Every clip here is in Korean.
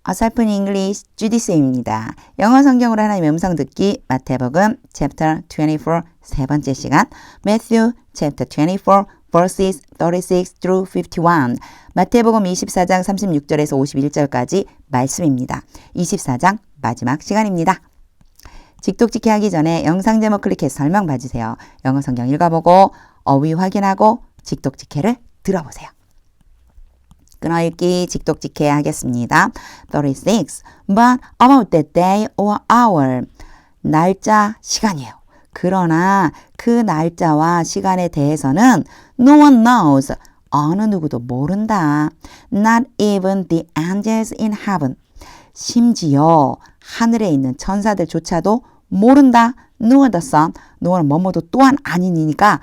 어설픈 English 주디쌤입니다. 영어 성경으로 하나님의 음성 듣기 마태복음 chapter 24 세 번째 시간 Matthew chapter 24 verses 36 through 51 마태복음 24장 36절에서 51절까지 말씀입니다. 24장 마지막 시간입니다. 직독직해 하기 전에 영상 제목 클릭해서 설명 봐주세요. 영어 성경 읽어보고 어휘 확인하고 직독직해를 들어보세요. 끊어읽기 직독직해 하겠습니다. 36. But about that day or hour. 날짜, 시간이에요. 그러나 그 날짜와 시간에 대해서는 no one knows. 어느 누구도 모른다. Not even the angels in heaven. 심지어 하늘에 있는 천사들조차도 모른다. Nor the son. 너는 뭐뭐도 또한 아니니까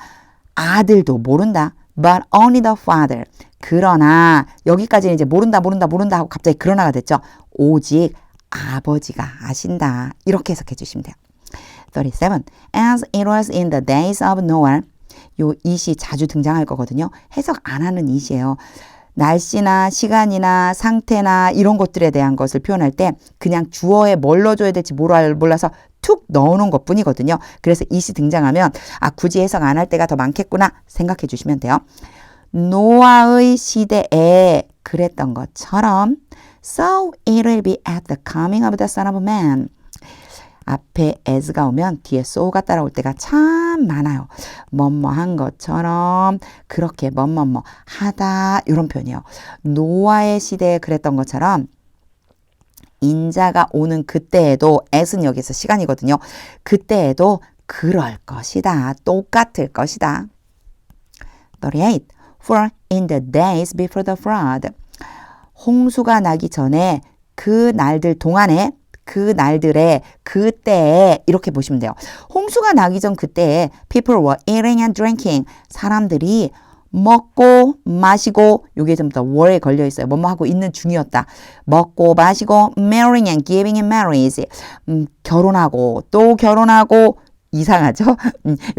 아들도 모른다. But only the father. 그러나 여기까지는 이제 모른다 하고 갑자기 그러나가 됐죠. 오직 아버지가 아신다. 이렇게 해석해 주시면 돼요. 37. As it was in the days of Noah. 요 it이 자주 등장할 거거든요. 해석 안 하는 it이에요. 날씨나 시간이나 상태나 이런 것들에 대한 것을 표현할 때 그냥 주어에 뭘 넣어줘야 될지 몰라서 툭 넣어놓은 것 뿐이거든요. 그래서 it이 등장하면 굳이 해석 안 할 때가 더 많겠구나 생각해 주시면 돼요. 노아의 시대에 그랬던 것처럼 So it will be at the coming of the Son of Man. 앞에 as가 오면 뒤에 so가 따라올 때가 참 많아요. 뭐뭐한 것처럼 그렇게 뭐뭐뭐 하다 이런 표현이에요. 노아의 시대에 그랬던 것처럼 인자가 오는 그때에도 as는 여기서 시간이거든요. 그때에도 그럴 것이다. 똑같을 것이다. 38. For in the days before the flood. 홍수가 나기 전에 그 날들 동안에 그 날들에 그때에 이렇게 보시면 돼요. 홍수가 나기 전 그때에 people were eating and drinking. 사람들이 먹고 마시고 요게 좀 더 were에 걸려 있어요. 뭐뭐 하고 있는 중이었다. 먹고 마시고 marrying and giving in marriage. 결혼하고 또 결혼하고 이상하죠?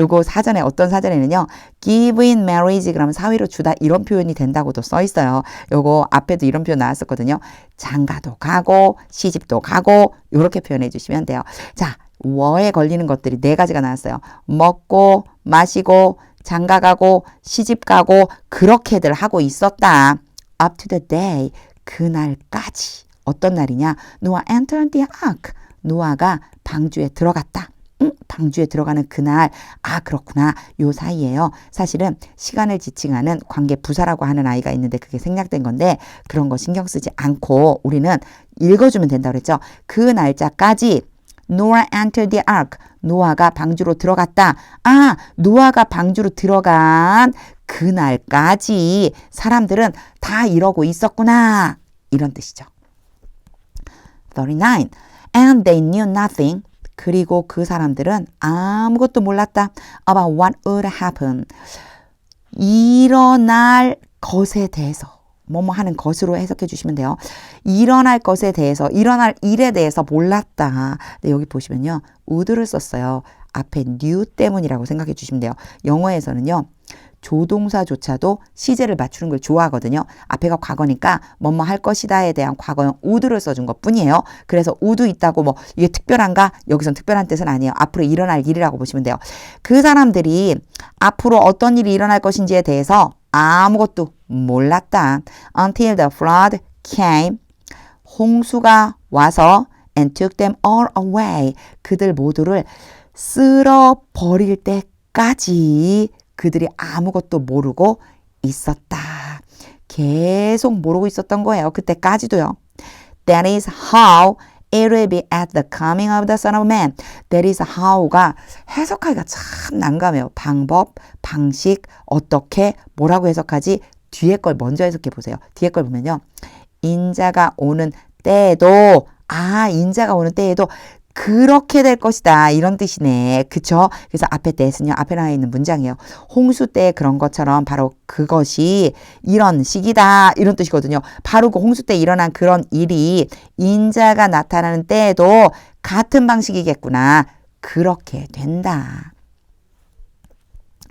요거 사전에 어떤 사전에는요. give in marriage 그러면 사위로 주다 이런 표현이 된다고도 써 있어요. 요거 앞에도 이런 표현 나왔었거든요. 장가도 가고 시집도 가고 요렇게 표현해 주시면 돼요. 자, 워에 걸리는 것들이 네 가지가 나왔어요. 먹고 마시고 장가 가고 시집 가고 그렇게들 하고 있었다. up to the day 그날까지. 어떤 날이냐? Noah entered the ark. 노아가 방주에 들어갔다. 방주에 들어가는 그날 그렇구나. 요 사이에요. 사실은 시간을 지칭하는 관계 부사라고 하는 아이가 있는데 그게 생략된 건데 그런 거 신경 쓰지 않고 우리는 읽어주면 된다고 그랬죠. 그 날짜까지 Noah entered the ark. 노아가 방주로 들어갔다. 노아가 방주로 들어간 그날까지 사람들은 다 이러고 있었구나. 이런 뜻이죠. 39. And they knew nothing. 그리고 그 사람들은 아무것도 몰랐다. About what would happen. 일어날 것에 대해서. 뭐뭐 하는 것으로 해석해 주시면 돼요. 일어날 것에 대해서, 일어날 일에 대해서 몰랐다. 근데 여기 보시면요. would를 썼어요. 앞에 knew 때문이라고 생각해 주시면 돼요. 영어에서는요. 조동사조차도 시제를 맞추는 걸 좋아하거든요. 앞에가 과거니까 뭐뭐 할 것이다에 대한 과거형 would를 써준 것 뿐이에요. 그래서 would 있다고 뭐 이게 특별한가? 여기선 특별한 뜻은 아니에요. 앞으로 일어날 일이라고 보시면 돼요. 그 사람들이 앞으로 어떤 일이 일어날 것인지에 대해서 아무것도 몰랐다. Until the flood came. 홍수가 와서 and took them all away. 그들 모두를 쓸어버릴 때까지 그들이 아무것도 모르고 있었다. 계속 모르고 있었던 거예요. 그때까지도요. That is how it will be at the coming of the Son of Man. That is how가 해석하기가 참 난감해요. 방법, 방식, 어떻게, 뭐라고 해석하지? 뒤에 걸 먼저 해석해 보세요. 뒤에 걸 보면요. 인자가 오는 때에도 인자가 오는 때에도 그렇게 될 것이다. 이런 뜻이네. 그쵸? 그래서 앞에 that은요. 앞에 나와 있는 문장이에요. 홍수 때 그런 것처럼 바로 그것이 이런 식이다. 이런 뜻이거든요. 바로 그 홍수 때 일어난 그런 일이 인자가 나타나는 때에도 같은 방식이겠구나. 그렇게 된다.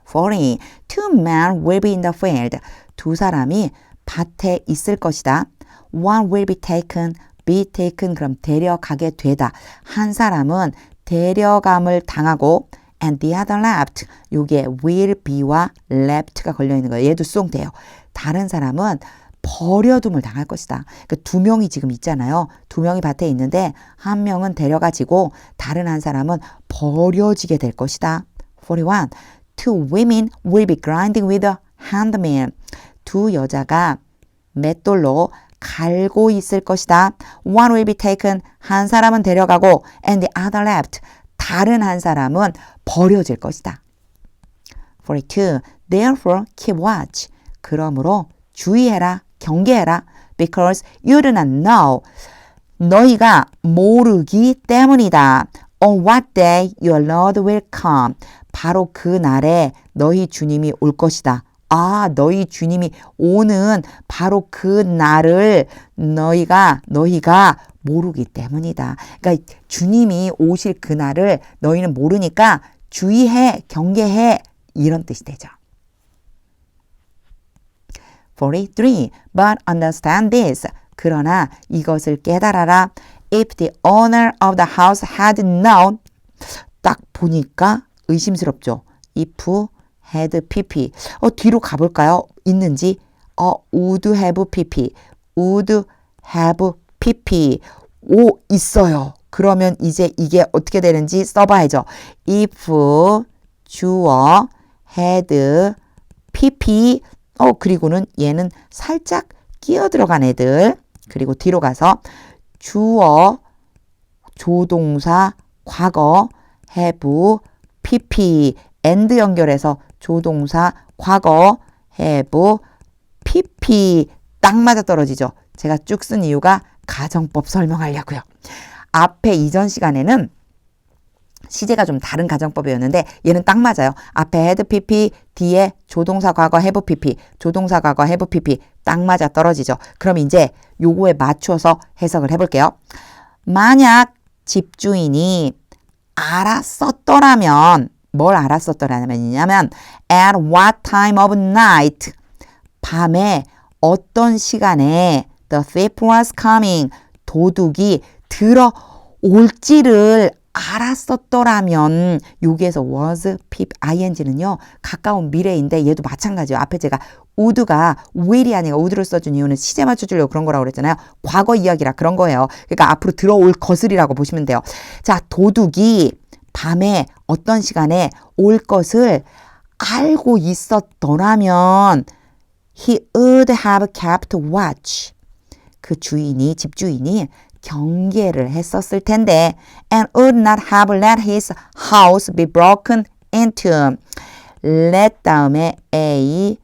40. Two men will be in the field. 두 사람이 밭에 있을 것이다. One will be taken be taken 그럼 데려가게 되다. 한 사람은 데려감을 당하고 and the other left. 요게 will be와 left가 걸려 있는 거예요. 얘도 수동태예요. 다른 사람은 버려둠을 당할 것이다. 그러니까 두 명이 지금 있잖아요. 두 명이 밭에 있는데 한 명은 데려가지고 다른 한 사람은 버려지게 될 것이다. 41. Two women will be grinding with a handmill. 두 여자가 맷돌로 갈고 있을 것이다. One will be taken. 한 사람은 데려가고 and the other left. 다른 한 사람은 버려질 것이다. 42. Therefore keep watch. 그러므로 주의해라. 경계해라. Because you do not know. 너희가 모르기 때문이다. On what day your Lord will come. 바로 그 날에 너희 주님이 올 것이다. 아, 너희 주님이 오는 바로 그 날을 너희가 모르기 때문이다. 그러니까 주님이 오실 그 날을 너희는 모르니까 주의해, 경계해 이런 뜻이 되죠. 43. But understand this. 그러나 이것을 깨달아라. If the owner of the house had known. 딱 보니까 의심스럽죠. If had pp. 뒤로 가볼까요? 있는지. would have pp. would have pp. 오, 있어요. 그러면 이제 이게 어떻게 되는지 써봐야죠. if 주어 had pp. 그리고는 얘는 살짝 끼어 들어간 애들. 그리고 뒤로 가서 주어, 조동사, 과거, have, pp, and 연결해서 조동사, 과거, have, pp. 딱 맞아 떨어지죠. 제가 쭉 쓴 이유가 가정법 설명하려고요. 앞에 이전 시간에는 시제가 좀 다른 가정법이었는데 얘는 딱 맞아요. 앞에 had pp, 뒤에 조동사 과거 have pp, 조동사 과거 have pp 딱 맞아 떨어지죠. 그럼 이제 요거에 맞춰서 해석을 해볼게요. 만약 집주인이 알았었더라면 뭘 알았었더라면이냐면 at what time of night 밤에 어떤 시간에 the thief was coming 도둑이 들어올지를 알았었더라면 여기에서 was, pip, ing는요 가까운 미래인데 얘도 마찬가지예요. 앞에 제가 would가 will이 아니라 would를 써준 이유는 시제 맞춰주려고 그런 거라고 그랬잖아요. 과거 이야기라 그런 거예요. 그러니까 앞으로 들어올 것을이라고 보시면 돼요. 자, 도둑이 밤에 어떤 시간에 올 것을 알고 있었더라면 he would have kept watch. 그 주인이, 집주인이 경계를 했었을 텐데 and would not have let his house be broken into. let 다음에 A,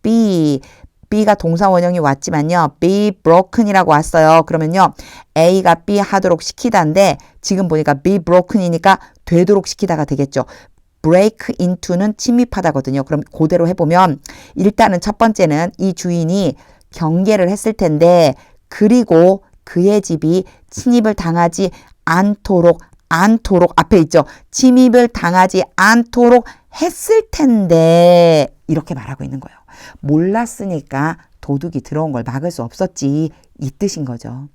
B. B가 동사 원형이 왔지만요. be broken이라고 왔어요. 그러면요. A가 B 하도록 시키다인데 지금 보니까 be broken이니까 되도록 시키다가 되겠죠. break into는 침입하다거든요. 그럼 그대로 해보면 일단은 첫 번째는 이 주인이 경계를 했을 텐데 그리고 그의 집이 침입을 당하지 않도록 앞에 있죠. 침입을 당하지 않도록 했을 텐데 이렇게 말하고 있는 거예요. 몰랐으니까 도둑이 들어온 걸 막을 수 없었지 이 뜻인 거죠.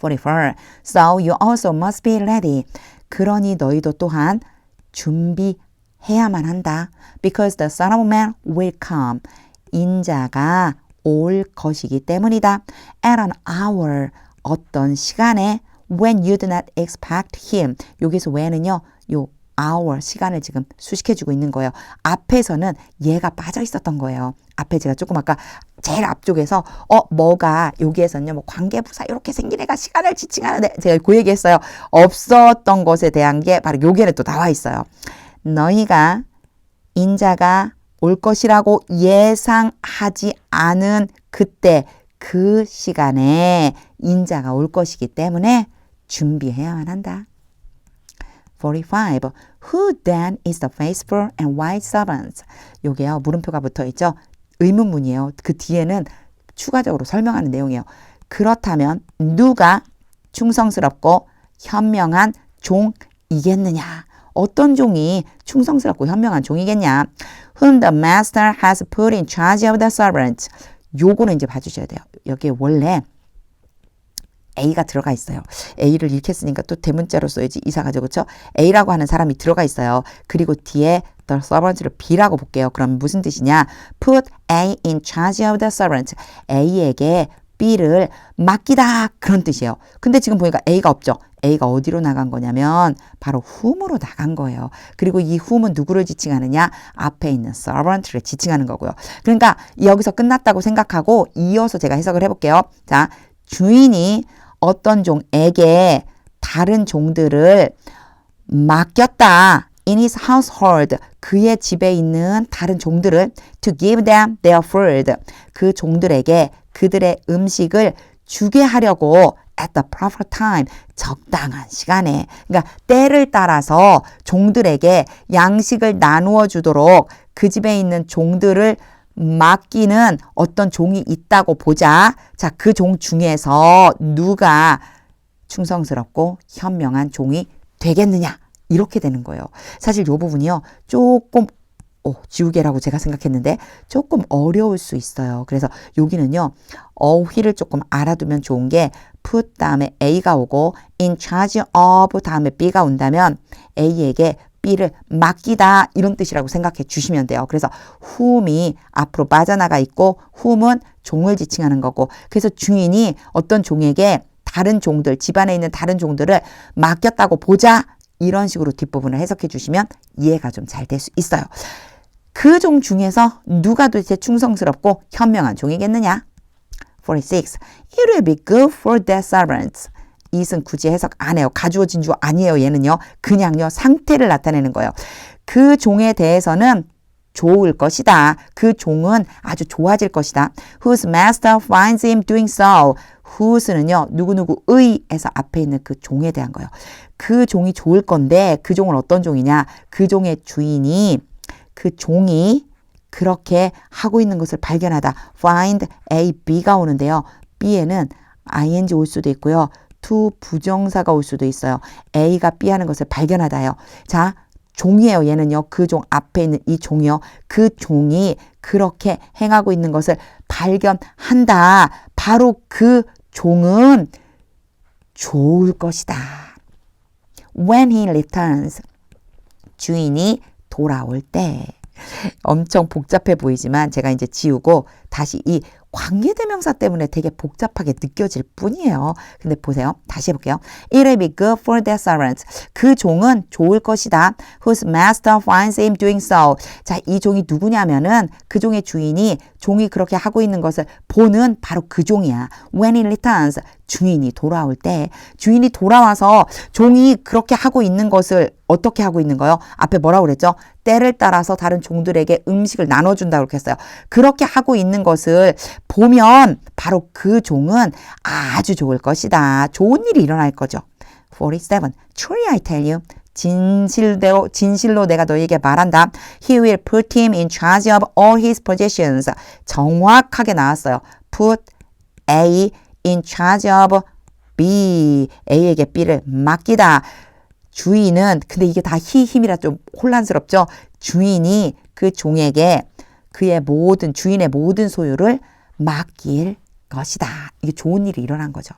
44. So you also must be ready. 그러니 너희도 또한 준비해야만 한다. Because the Son of Man will come. 인자가 올 것이기 때문이다. At an hour, 어떤 시간에 when you do not expect him. 여기서 when은요, 요 hour, 시간을 지금 수식해주고 있는 거예요. 앞에서는 얘가 빠져 있었던 거예요. 앞에 제가 조금 아까 제일 앞쪽에서 뭐가 여기에서는요, 뭐 관계부사 이렇게 생긴 애가 시간을 지칭하는데 제가 그 얘기했어요. 없었던 것에 대한 게 바로 여기에는 또 나와 있어요. 너희가 인자가 올 것이라고 예상하지 않은 그때 그 시간에 인자가 올 것이기 때문에 준비해야만 한다. 45. Who then is the faithful and wise servant? 요게요. 물음표가 붙어 있죠. 의문문이에요. 그 뒤에는 추가적으로 설명하는 내용이에요. 그렇다면 누가 충성스럽고 현명한 종이겠느냐? 어떤 종이 충성스럽고 현명한 종이겠냐? Whom the master has put in charge of the servant. 요거는 이제 봐주셔야 돼요. 여기에 원래 A가 들어가 있어요. A를 읽겠으니까 또 대문자로 써야지 이사가죠. 그렇죠? A라고 하는 사람이 들어가 있어요. 그리고 뒤에 the servant를 B라고 볼게요. 그럼 무슨 뜻이냐? Put A in charge of the servant. A에게 B를 맡기다 그런 뜻이에요. 근데 지금 보니까 A가 없죠. A가 어디로 나간 거냐면 바로 whom으로 나간 거예요. 그리고 이 whom은 누구를 지칭하느냐? 앞에 있는 servant를 지칭하는 거고요. 그러니까 여기서 끝났다고 생각하고 이어서 제가 해석을 해볼게요. 자, 주인이 어떤 종에게 다른 종들을 맡겼다. In his household, 그의 집에 있는 다른 종들을 to give them their food, 그 종들에게 그들의 음식을 주게 하려고 at the proper time, 적당한 시간에, 그러니까 때를 따라서 종들에게 양식을 나누어 주도록 그 집에 있는 종들을 맡기는 어떤 종이 있다고 보자. 자, 그 종 중에서 누가 충성스럽고 현명한 종이 되겠느냐? 이렇게 되는 거예요. 사실 이 부분이요. 조금 지우개라고 제가 생각했는데 조금 어려울 수 있어요. 그래서 여기는요. 어휘를 조금 알아두면 좋은 게 put 다음에 A가 오고 in charge of 다음에 B가 온다면 A에게 B를 맡기다 이런 뜻이라고 생각해 주시면 돼요. 그래서 whom이 앞으로 빠져나가 있고 whom은 종을 지칭하는 거고 그래서 주인이 어떤 종에게 다른 종들, 집안에 있는 다른 종들을 맡겼다고 보자 이런 식으로 뒷부분을 해석해 주시면 이해가 좀 잘 될 수 있어요. 그 종 중에서 누가 도대체 충성스럽고 현명한 종이겠느냐? 46. It will be good for their servants. 이것은 굳이 해석 안 해요. 가주어 진주어 아니에요. 얘는요. 그냥요. 상태를 나타내는 거예요. 그 종에 대해서는 좋을 것이다. 그 종은 아주 좋아질 것이다. Whose master finds him doing so. whose는요. 누구누구의에서 앞에 있는 그 종에 대한 거예요. 그 종이 좋을 건데 그 종은 어떤 종이냐. 그 종의 주인이 그 종이 그렇게 하고 있는 것을 발견하다. find A, B가 오는데요. B에는 ing 올 수도 있고요. to 부정사가 올 수도 있어요. A가 B 하는 것을 발견하다요. 자, 종이에요. 얘는요. 그 종 앞에 있는 이 종이요. 그 종이 그렇게 행하고 있는 것을 발견한다. 바로 그 종은 좋을 것이다. When he returns. 주인이 돌아올 때. 엄청 복잡해 보이지만 제가 이제 지우고 다시 이 관계대명사 때문에 되게 복잡하게 느껴질 뿐이에요. 근데 보세요. 다시 해볼게요. It will be good for their servants. 그 종은 좋을 것이다. Whose master finds him doing so. 자, 이 종이 누구냐면은 그 종의 주인이 종이 그렇게 하고 있는 것을 보는 바로 그 종이야. When he returns. 주인이 돌아올 때. 주인이 돌아와서 종이 그렇게 하고 있는 것을 어떻게 하고 있는 거요? 앞에 뭐라고 그랬죠? 때를 따라서 다른 종들에게 음식을 나눠준다고 그렇게 했어요. 그렇게 하고 있는 것을 보면 바로 그 종은 아주 좋을 것이다. 좋은 일이 일어날 거죠. 47. Truly I tell you. 진실로 내가 너에게 말한다. He will put him in charge of all his possessions. 정확하게 나왔어요. Put A in charge of B. A에게 B를 맡기다. 주인은 근데 이게 다 힘이라 좀 혼란스럽죠. 주인이 그 종에게 주인의 모든 소유를 맡길 것이다. 이게 좋은 일이 일어난 거죠.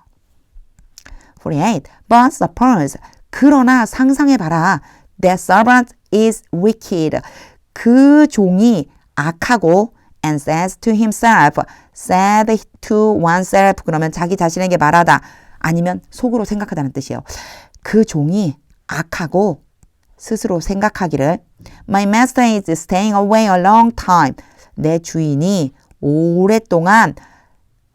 48. But suppose 그러나 상상해봐라. That servant is wicked. 그 종이 악하고 and says to himself. said to oneself. 그러면 자기 자신에게 말하다. 아니면 속으로 생각하다는 뜻이에요. 그 종이 악하고 스스로 생각하기를 My master is staying away a long time. 내 주인이 오랫동안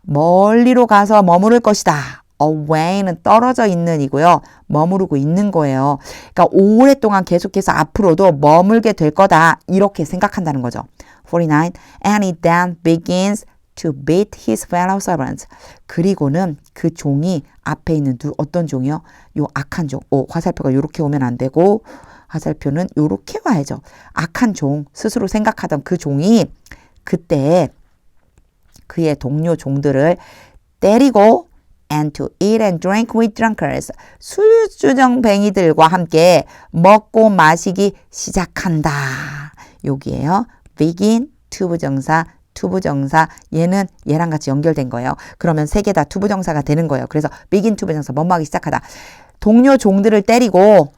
멀리로 가서 머무를 것이다. away는 떨어져 있는 이고요. 머무르고 있는 거예요. 그러니까 오랫동안 계속해서 앞으로도 머물게 될 거다. 이렇게 생각한다는 거죠. 49. And he then begins to beat his fellow servants. 그리고는 그 종이 앞에 있는 어떤 종이요? 요 악한 종. 화살표가 이렇게 오면 안 되고 화살표는 이렇게 와야죠. 악한 종, 스스로 생각하던 그 종이 그때 그의 동료 종들을 때리고 and to eat and drink with drunkards. 술주정뱅이들과 함께 먹고 마시기 시작한다. 여기에요. begin, to 부정사, 투부정사, 얘는 얘랑 같이 연결된 거예요. 그러면 세 개 다 투부정사가 되는 거예요. 그래서 begin 투부정사, 뭐뭐 하기 시작하다. 동료 종들을 때리고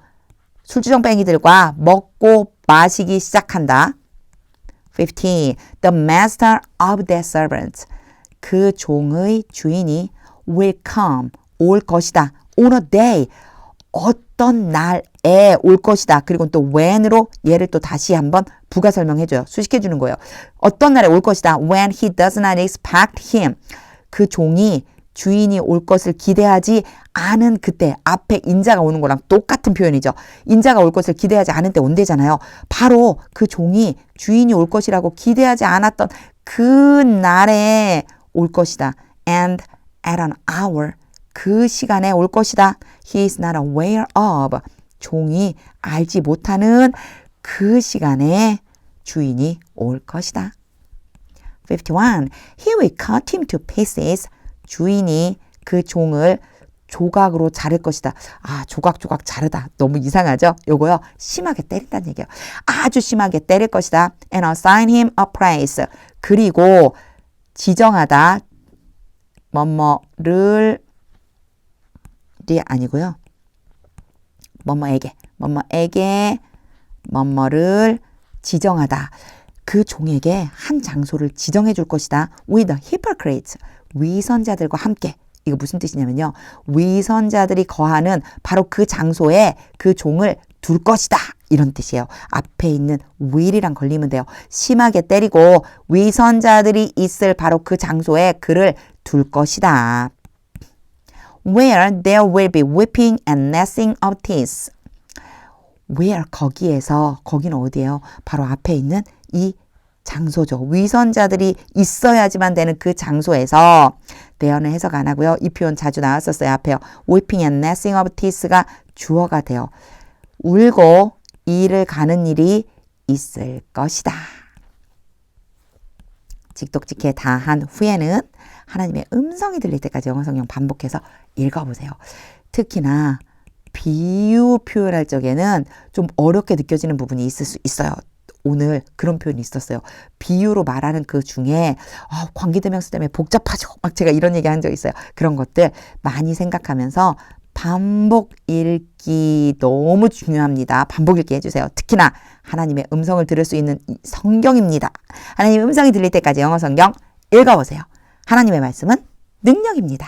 술주정뱅이들과 먹고 마시기 시작한다. 15. The master of that servant. 그 종의 주인이 will come, 올 것이다. On a day, 어떤 날에 올 것이다. 그리고 또 when으로 얘를 또 다시 한번 부가 설명해줘요. 수식해주는 거예요. 어떤 날에 올 것이다. When he does not expect him. 그 종이 주인이 올 것을 기대하지 않은 그때, 앞에 인자가 오는 거랑 똑같은 표현이죠. 인자가 올 것을 기대하지 않은 때 온대잖아요. 바로 그 종이 주인이 올 것이라고 기대하지 않았던 그 날에 올 것이다. And at an hour, 그 시간에 올 것이다. He is not aware of. 종이 알지 못하는 그 시간에 주인이 올 것이다. 51. He will cut him to pieces. 주인이 그 종을 조각으로 자를 것이다. 아, 조각조각 자르다. 너무 이상하죠? 요거요. 심하게 때린다는 얘기예요. 아주 심하게 때릴 것이다. And assign him a price. 그리고 지정하다. 뭐뭐를 아니고요. 뭐뭐에게 뭐뭐를 지정하다. 그 종에게 한 장소를 지정해 줄 것이다. With the hypocrites. 위선자들과 함께. 이거 무슨 뜻이냐면요. 위선자들이 거하는 바로 그 장소에 그 종을 둘 것이다. 이런 뜻이에요. 앞에 있는 will이랑 걸리면 돼요. 심하게 때리고 위선자들이 있을 바로 그 장소에 그를 둘 것이다. Where there will be weeping and gnashing of teeth. Where, 거기에서, 거기는 어디예요? 바로 앞에 있는 이 장소죠. 위선자들이 있어야지만 되는 그 장소에서, there는 해석 안 하고요. 이 표현 자주 나왔었어요. 앞에요. weeping and gnashing of teeth가 주어가 돼요. 울고 이를 가는 일이 있을 것이다. 직독직해 다 한 후에는 하나님의 음성이 들릴 때까지 영어 성경 반복해서 읽어보세요. 특히나 비유 표현할 적에는 좀 어렵게 느껴지는 부분이 있을 수 있어요. 오늘 그런 표현이 있었어요. 비유로 말하는 그 중에 관계대명사 때문에 복잡하죠. 막 제가 이런 얘기 한 적 있어요. 그런 것들 많이 생각하면서 반복 읽기 너무 중요합니다. 반복 읽기 해주세요. 특히나 하나님의 음성을 들을 수 있는 성경입니다. 하나님의 음성이 들릴 때까지 영어 성경 읽어보세요. 하나님의 말씀은 능력입니다.